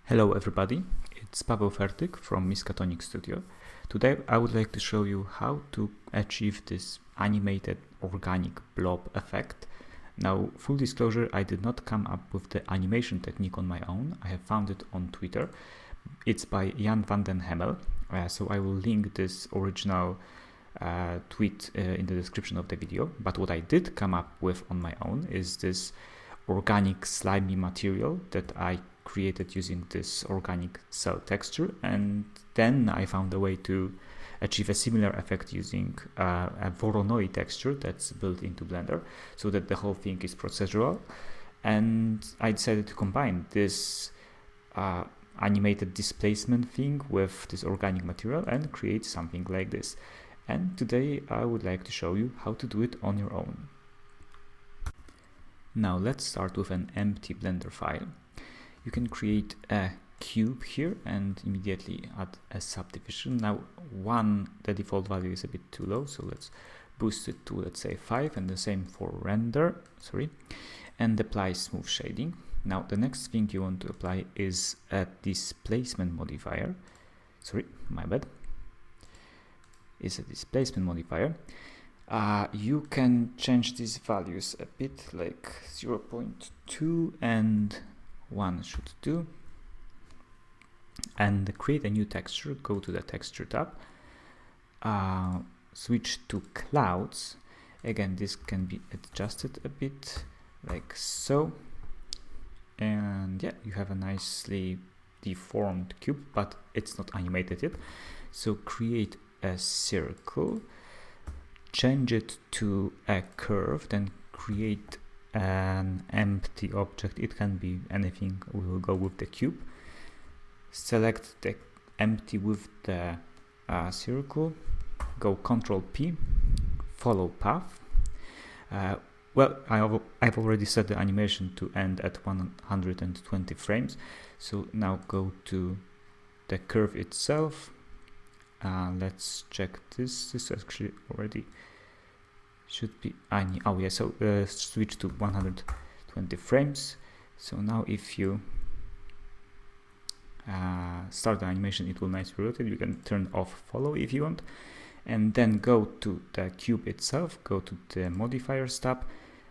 Hello everybody, it's Paweł Fertyk from Miskatonic Studio. Today I would like to show you how to achieve this animated organic blob effect. Now, full disclosure, I did not come up with the animation technique on my own. I have found it on Twitter. It's by Jan van den Hemel, so I will link this original tweet in the description of the video. But what I did come up with on my own is this organic slimy material that I created using this organic cell texture, and then I found a way to achieve a similar effect using a Voronoi texture that's built into Blender, so that the whole thing is procedural. And I decided to combine this animated displacement thing with this organic material and create something like this. And today I would like to show you how to do it on your own. Now let's start with an empty Blender file. You can create a cube here and immediately add a subdivision. Now the default value is a bit too low, so let's boost it to, let's say, 5, and the same for render, and apply smooth shading. Now the next thing you want to apply is a displacement modifier. Is a displacement modifier. You can change these values a bit, like 0.2 and 1 should do, and create a new texture. Go to the texture tab, switch to clouds. Again, this can be adjusted a bit like so, and yeah, you have a nicely deformed cube, but it's not animated yet. So create a circle, change it to a curve, then create an empty object. It can be anything. We will go with the cube. Select the empty with the circle, go Ctrl P, follow path. Well, I've already set the animation to end at 120 frames, so now go to the curve itself. Let's check this. This actually already should be switch to 120 frames. So now if you start the animation, it will nicely rotate. You can turn off follow if you want, and then go to the cube itself, go to the modifiers tab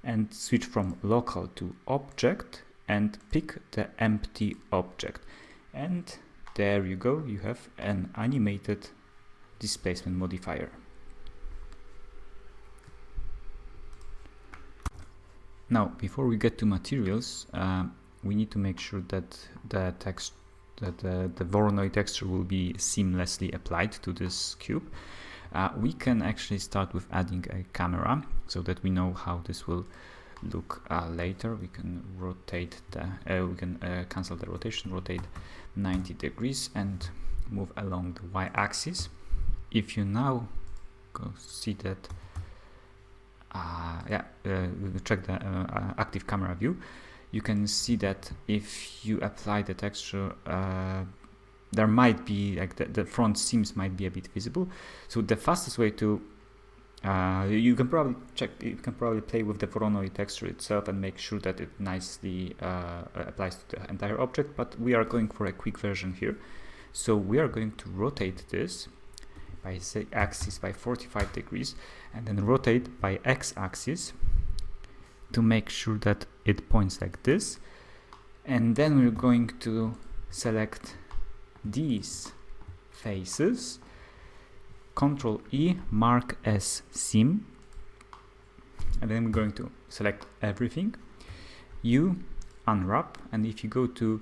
and switch from local to object and pick the empty object, and there you go, you have an animated displacement modifier. Now, before we get to materials, we need to make sure that the Voronoi texture will be seamlessly applied to this cube. We can actually start with adding a camera so that we know how this will look later. We can rotate cancel the rotation, rotate 90 degrees and move along the y-axis. If you now go see that check the active camera view, you can see that if you apply the texture, there might be like the front seams might be a bit visible. So the fastest way to you can probably play with the Voronoi texture itself and make sure that it nicely applies to the entire object, but we are going for a quick version here. So we are going to rotate this by axis by 45 degrees and then rotate by x-axis to make sure that it points like this, and then we're going to select these faces, Ctrl E, mark as seam, and then we're going to select everything, U, unwrap, and if you go to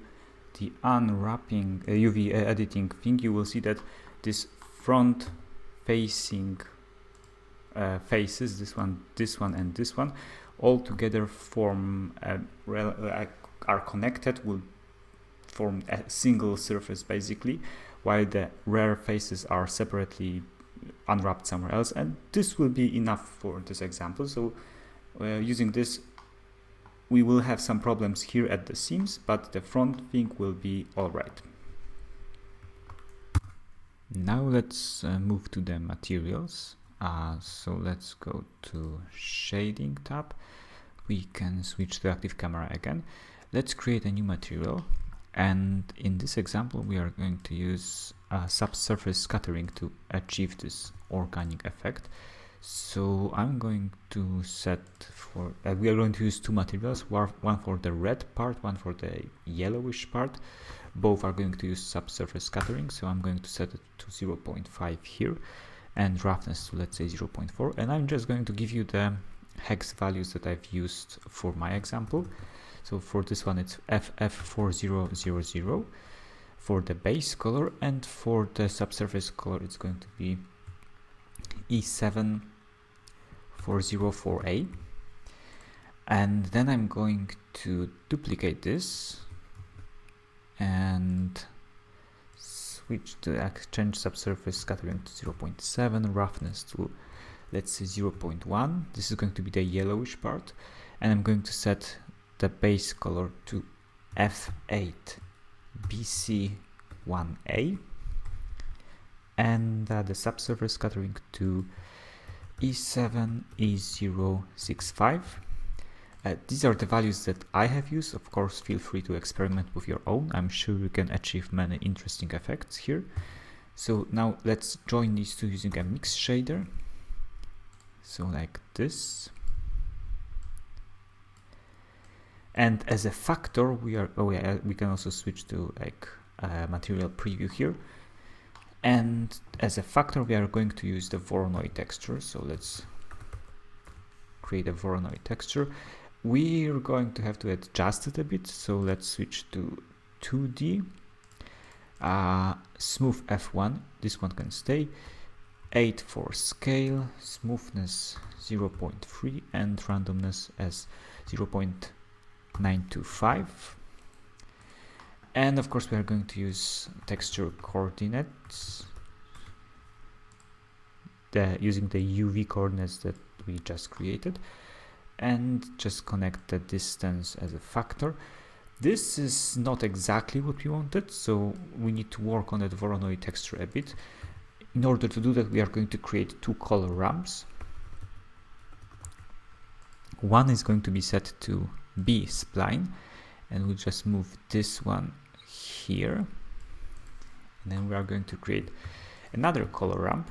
the unwrapping UV editing thing, you will see that this front facing faces, this one and this one, all together form are connected, will form a single surface basically, while the rear faces are separately unwrapped somewhere else, and this will be enough for this example. So using this, we will have some problems here at the seams, but the front thing will be alright. Now let's move to the materials. So let's go to shading tab. We can switch to active camera again. Let's create a new material. And in this example, we are going to use subsurface scattering to achieve this organic effect. So I'm going to set for, we are going to use two materials, one for the red part, one for the yellowish part. Both are going to use subsurface scattering, so I'm going to set it to 0.5 here and roughness to, let's say, 0.4. And I'm just going to give you the hex values that I've used for my example. So for this one, it's FF4000 for the base color, and for the subsurface color, it's going to be E74048. And then I'm going to duplicate this and switch to change subsurface scattering to 0.7, roughness to, let's say, 0.1. This is going to be the yellowish part, and I'm going to set the base color to F8BC1A, and the subsurface scattering to E7E065. These are the values that I have used. Of course, feel free to experiment with your own. I'm sure you can achieve many interesting effects here. So now let's join these two using a mix shader. So like this. And as a factor, we can also switch to like material preview here. And as a factor, we are going to use the Voronoi texture. So let's create a Voronoi texture. We're going to have to adjust it a bit. So let's switch to 2D. Smooth F1, this one can stay. 8 for scale, smoothness 0.3, and randomness as 0.925. And of course, we are going to use texture coordinates, using the UV coordinates that we just created, and just connect the distance as a factor. This is not exactly what we wanted, so we need to work on that Voronoi texture a bit. In order to do that, we are going to create two color ramps. One is going to be set to B spline, and we'll just move this one here. And then we are going to create another color ramp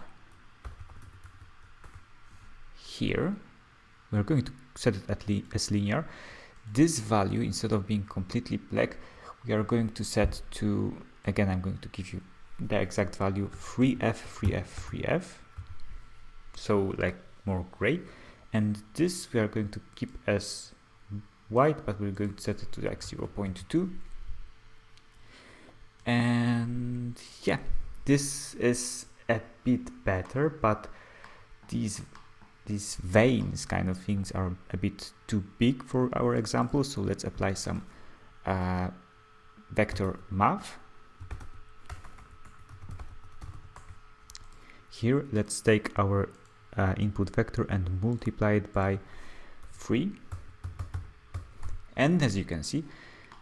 here. We are going to set it as linear. This value, instead of being completely black, we are going to set to, again, I'm going to give you the exact value, 3F, 3F, 3F. So like more gray. And this we are going to keep as white, but we're going to set it to like 0.2. And yeah, this is a bit better, but these veins kind of things are a bit too big for our example. So let's apply some vector math. Here, let's take our input vector and multiply it by 3. And as you can see,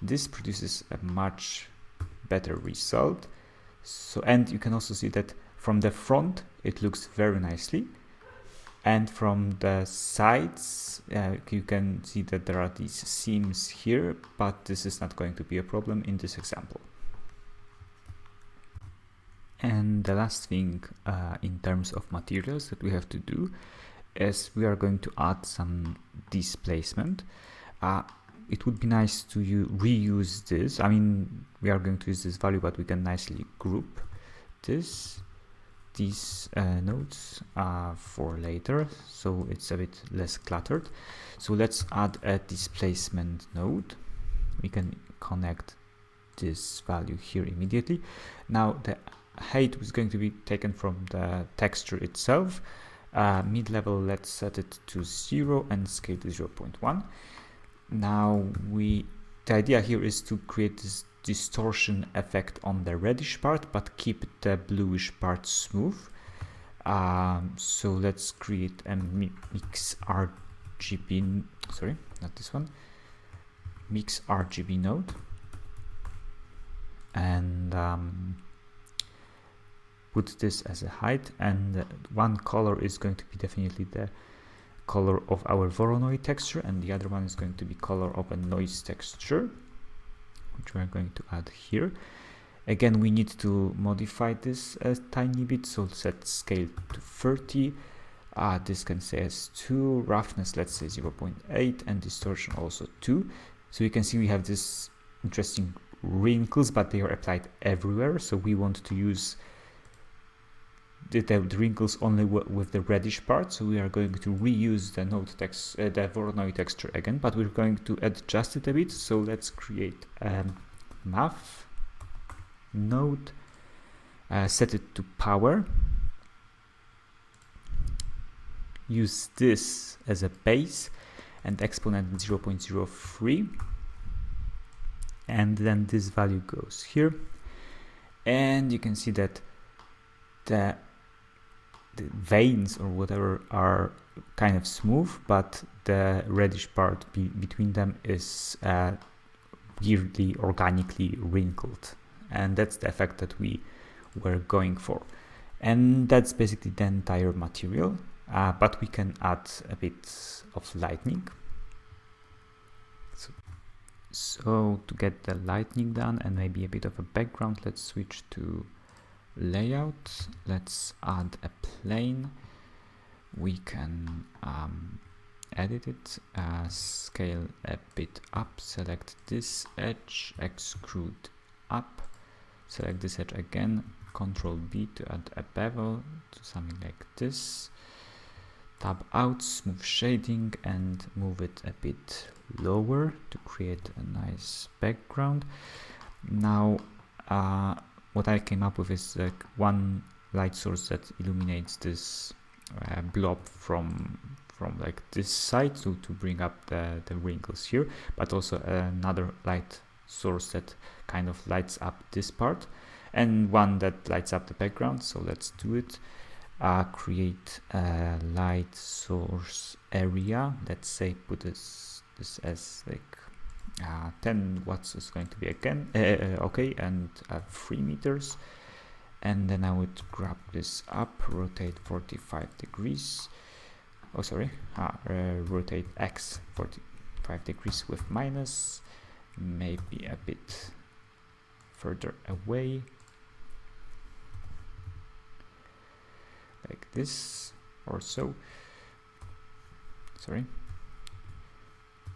this produces a much better result. So, and you can also see that from the front, it looks very nicely. And from the sides, you can see that there are these seams here, but this is not going to be a problem in this example. And the last thing in terms of materials that we have to do is we are going to add some displacement. It would be nice to reuse this. I mean, we are going to use this value, but we can nicely group these nodes for later, so it's a bit less cluttered. So let's add a displacement node. We can connect this value here immediately. Now the height is going to be taken from the texture itself. Mid-level, let's set it to 0 and scale to 0.1. Now the idea here is to create this distortion effect on the reddish part, but keep the bluish part smooth. So let's create a mix RGB, sorry, not this one, mix RGB node, and put this as a height, and one color is going to be definitely the color of our Voronoi texture, and the other one is going to be color of a noise texture. which we're going to add here. Again, we need to modify this a tiny bit, so set scale to 30. This can say as 2, roughness let's say 0.8, and distortion also 2. So you can see we have this interesting wrinkles, but they are applied everywhere, so we want to use the wrinkles only with the reddish part. So we are going to reuse the node text, the Voronoi texture again, but we're going to adjust it a bit. So let's create a math node, set it to power, use this as a base and exponent 0.03, and then this value goes here, and you can see that the veins or whatever are kind of smooth, but the reddish part between them is weirdly organically wrinkled, and that's the effect that we were going for. And that's basically the entire material, but we can add a bit of lightning. So to get the lightning done and maybe a bit of a background, let's switch to layout. Let's add a plane. We can edit it, scale a bit up, select this edge, extrude up, select this edge again, Ctrl B to add a bevel to something like this, tab out, smooth shading, and move it a bit lower to create a nice background. Now what I came up with is like one light source that illuminates this blob from like this side, so to bring up the wrinkles here, but also another light source that kind of lights up this part, and one that lights up the background. So let's do it. Create a light source area. Let's say put this as like 10 watts is going to be again okay, and 3 meters, and then I would grab this up, rotate 45 degrees. Oh sorry, rotate X 45 degrees with minus, maybe a bit further away like this or so. Sorry,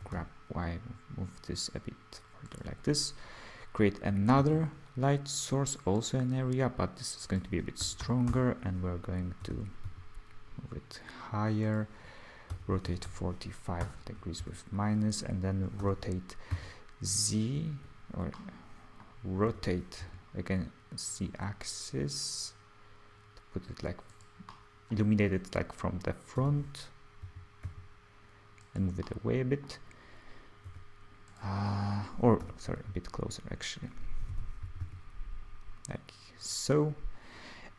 grab Y, move this a bit further like this. Create another light source, also an area, but this is going to be a bit stronger, and we're going to move it higher, rotate 45 degrees with minus, and then rotate Z, or rotate again Z axis, put it like, illuminate it like from the front, and move it away a bit, or sorry, a bit closer actually, like so.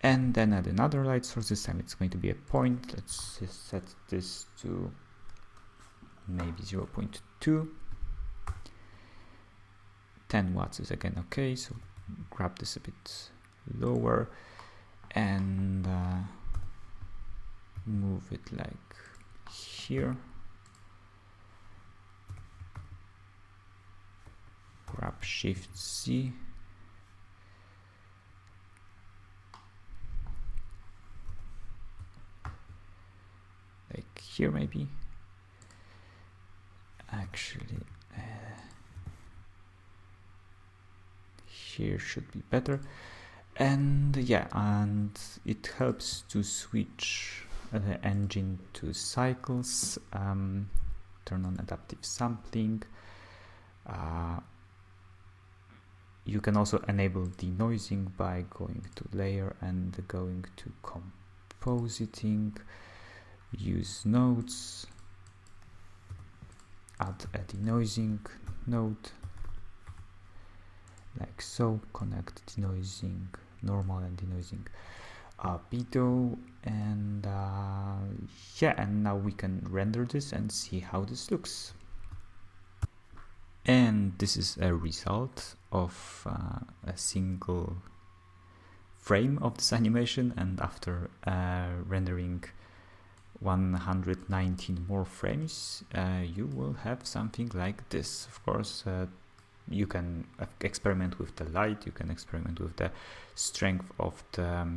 And then add another light source. This time it's going to be a point. Let's set this to maybe 0.2. 10 watts is again okay, so grab this a bit lower and move it like here. Grab Shift C. Like here maybe. Actually, here should be better. And yeah, and it helps to switch the engine to cycles, turn on adaptive sampling. You can also enable denoising by going to layer and going to compositing, use nodes, add a denoising node like so, connect denoising normal and denoising albedo, and yeah, and now we can render this and see how this looks. And this is a result of a single frame of this animation, and after rendering 119 more frames, you will have something like this. Of course, you can experiment with the light, you can experiment with the strength of the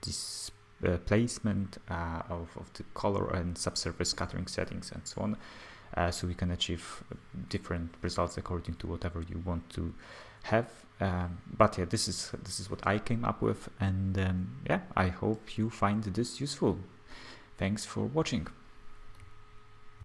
displacement of the color and subsurface scattering settings and so on. So we can achieve different results according to whatever you want to have. But yeah, this is what I came up with, and yeah, I hope you find this useful. Thanks for watching.